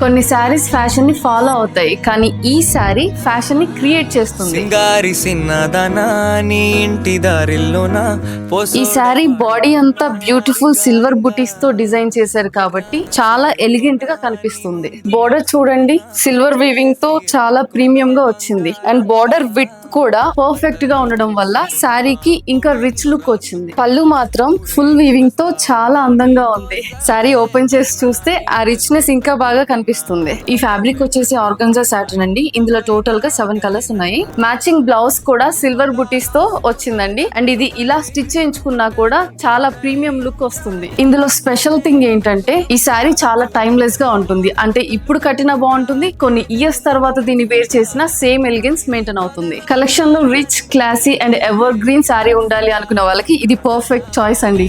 కొన్ని శారీస్ ఫ్యాషన్ ని ఫాలో అవుతాయి, కానీ ఈ శారీ ఫ్యాషన్ ని క్రియేట్ చేస్తుంది. ఈ శారీ బాడీ అంతా బ్యూటిఫుల్ సిల్వర్ బుటీస్ తో డిజైన్ చేశారు కాబట్టి చాలా ఎలిగెంట్ గా కనిపిస్తుంది. బోర్డర్ చూడండి, సిల్వర్ వీవింగ్ తో చాలా ప్రీమియం గా వచ్చింది. అండ్ బోర్డర్ విత్ కూడా పర్ఫెక్ట్ గా ఉండడం వల్ల శారీకి ఇంకా రిచ్ లుక్ వచ్చింది. పళ్ళు మాత్రం ఫుల్ వీవింగ్ తో చాలా అందంగా ఉంది. శారీ ఓపెన్ చేసి చూస్తే ఆ రిచ్నెస్ ఇంకా బాగా కనిపిస్తుంది. ఈ ఫ్యాబ్రిక్ వచ్చేసి ఆర్గంజా సాటిన్ అండి. ఇందులో టోటల్ గా 7 కలర్స్ ఉన్నాయి. మ్యాచింగ్ బ్లౌజ్ కూడా సిల్వర్ బుటీస్ తో వచ్చిందండి. అండ్ ఇది ఇలా స్టిచ్ చేయించుకున్నా కూడా చాలా ప్రీమియం లుక్ వస్తుంది. ఇందులో స్పెషల్ థింగ్ ఏంటంటే ఈ శారీ చాలా టైమ్లెస్ గా ఉంటుంది. అంటే ఇప్పుడు కట్టినా బాగుంటుంది, కొన్ని ఇయర్స్ తర్వాత దీన్ని వేర్ చేసినా సేమ్ ఎలిగెన్స్ మెయింటైన్ అవుతుంది. కలెక్షన్ లో rich, classy and ever green sari ఉండాలి అనుకున్న వాళ్ళకి ఇది పర్ఫెక్ట్ చాయిస్ అండి.